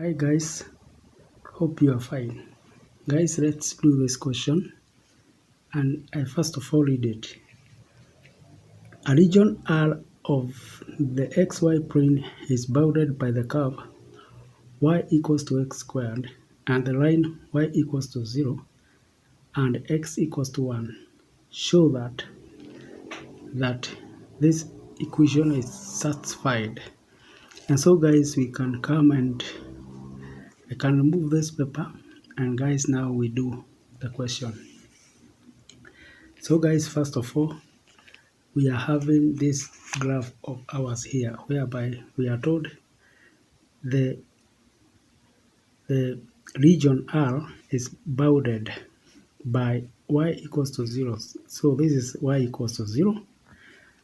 Hi guys, hope you are fine. Guys, let's do this question and I first of all read it. A region R of the xy plane is bounded by the curve y equals to x squared and the line y equals to 0 and x equals to 1. Show that this equation is satisfied. And so guys, we can come and I can remove this paper and guys, now we do the question. So guys, first of all, we are having this graph of ours here whereby we are told the region R is bounded by y equals to 0. So this is y equals to 0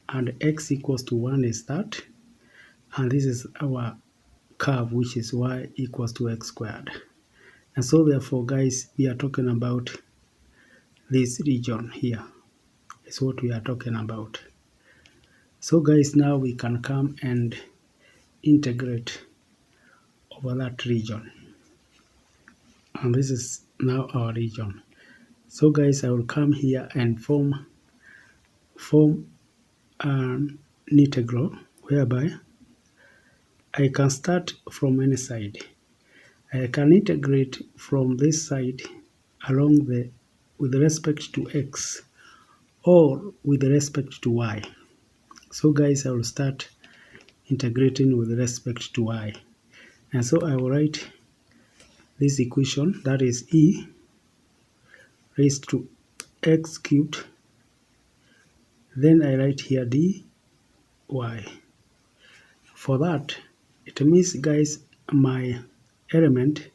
and x equals to 1 is that, and this is our curve which is y equals to x squared. And so therefore guys, we are talking about this region here is what we are talking about. So guys, now we can come and integrate over that region, and this is now our region. So guys, I will come here and form an integral whereby I can start from any side. I can integrate from this side along the with respect to x or with respect to y. So guys, I will start integrating with respect to y, and so I will write this equation, that is e raised to x cubed, then I write here dy. For that, it means guys, my element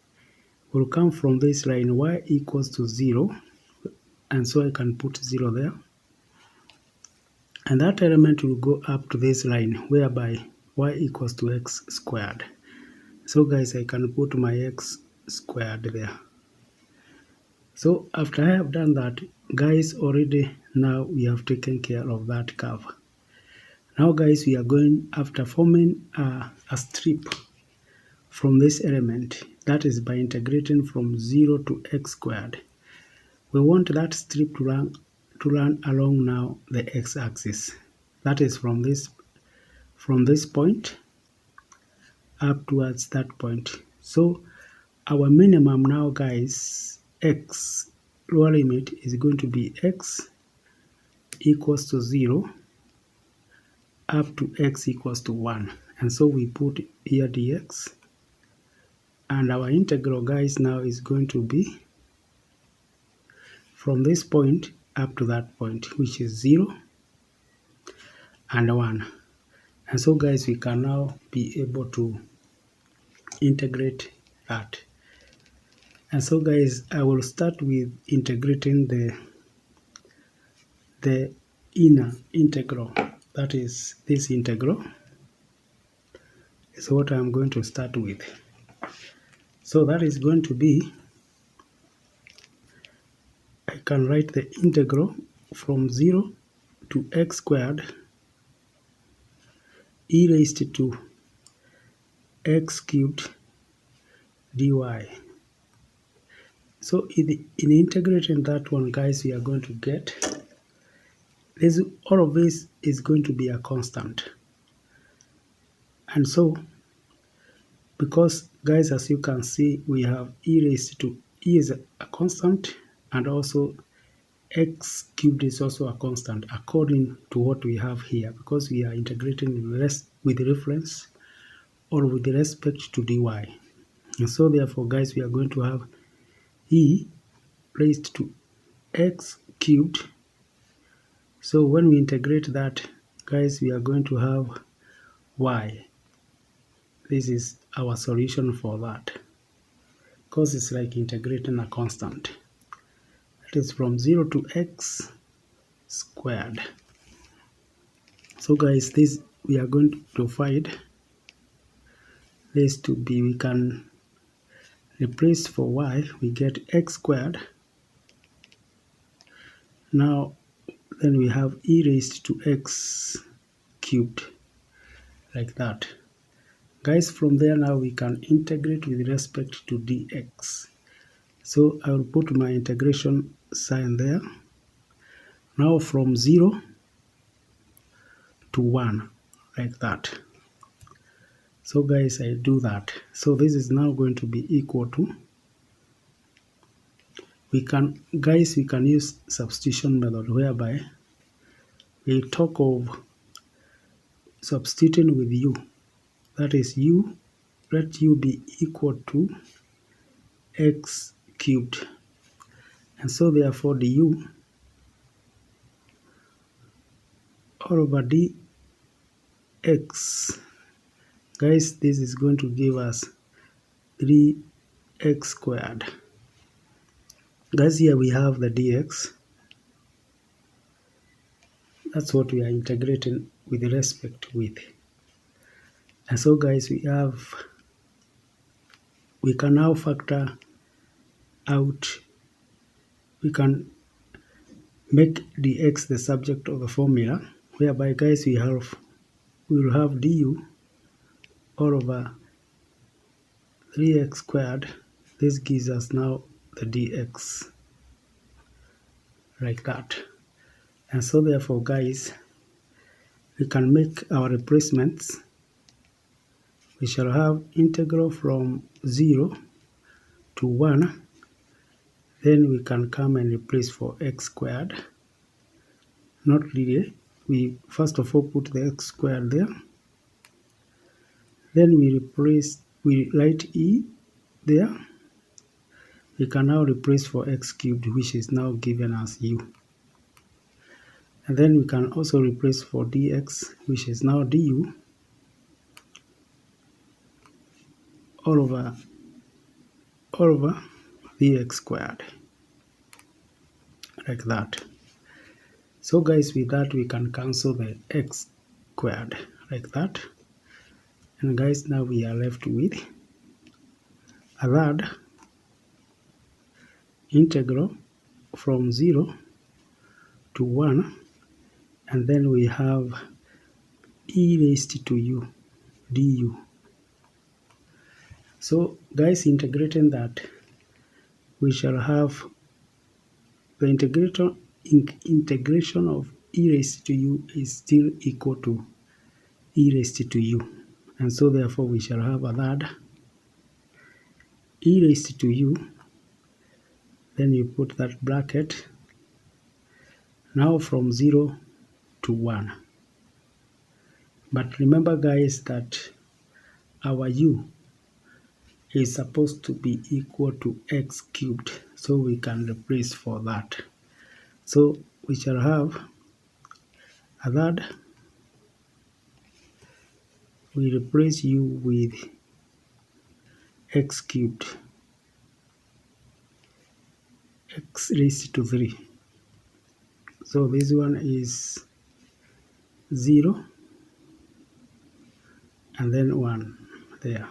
will come from this line y equals to 0, and so I can put 0 there, and that element will go up to this line whereby y equals to x squared. So guys, I can put my x squared there. So after I have done that, guys, already now we have taken care of that curve. Now guys, we are going after forming a strip from this element, that is by integrating from 0 to x squared. We want that strip to run along now the x-axis, that is from this point up towards that point. So our minimum now guys, x lower limit is going to be x equals to 0 up to x equals to 1, and so we put here dx, and our integral guys now is going to be from this point up to that point, which is 0 and 1. And so guys, we can now be able to integrate that. And so guys, I will start with integrating the inner integral, that is this integral is what I'm going to start with. So that is going to be, I can write the integral from 0 to x squared e raised to x cubed dy. So in integrating that one guys, we are going to get this, all of this is going to be a constant. And so because guys, as you can see, we have e raised to, e is a constant, and also x cubed is also a constant according to what we have here, because we are integrating with reference or with respect to dy. And so therefore guys, we are going to have e raised to x cubed. So when we integrate that guys, we are going to have y. This is our solution for that, because it's like integrating a constant. That is from 0 to x squared. So guys, this we are going to find this to be, we can replace for y, we get x squared. Now then we have e raised to x cubed, like that. Guys, from there now we can integrate with respect to dx. So I will put my integration sign there. Now from 0 to 1, like that. So guys, I do that. So this is now going to be equal to, we can use substitution method, whereby we talk of substituting with u. That is u, let u be equal to x cubed. And so therefore the u all over dx, guys, this is going to give us 3x squared. Guys, here we have the dx. That's what we are integrating with respect with. And so guys, we can now factor out, we can make dx the subject of the formula, whereby guys we will have du all over 3x squared. This gives us now the dx, like that. And so therefore guys, we can make our replacements. We shall have integral from 0 to 1. Then we can come and replace for x squared. Not really. We first of all put the x squared there. Then we write e there. We can now replace for x cubed, which is now given as u. And then we can also replace for dx, which is now du all over dx squared, like that. So guys, with that we can cancel the x squared, like that. And guys, now we are left with a third integral from 0 to 1, and then we have e raised to u du. So guys, integrating that, we shall have the integration of e raised to u is still equal to e raised to u. And so therefore we shall have a third e raised to u. Then you put that bracket. Now from 0 to 1. But remember guys that our u is supposed to be equal to x cubed, so we can replace for that. So we shall have a third, we replace u with x cubed, x raised to 3. So this one is 0 and then 1 there.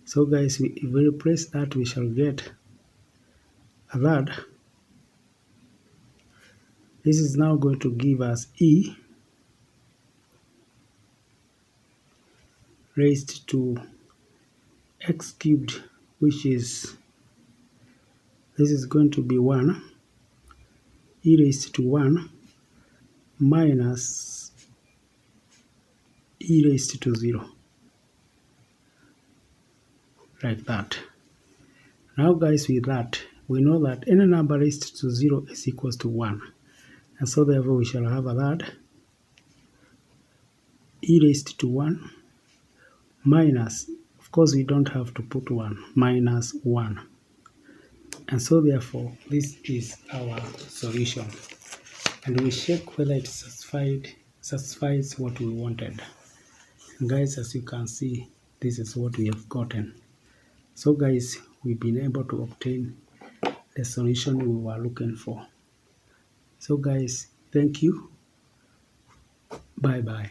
So guys, if we replace that, we shall get a third. This is now going to give us e raised to x cubed, which is, this is going to be 1, e raised to 1 minus e raised to 0, like that. Now guys, with that, we know that any number raised to 0 is equals to 1. And so therefore we shall have a third e raised to 1 minus, of course we don't have to put 1, minus 1. And so therefore this is our solution. And we check whether it satisfies what we wanted. And guys, as you can see, this is what we have gotten. So guys, we've been able to obtain the solution we were looking for. So guys, thank you. Bye bye.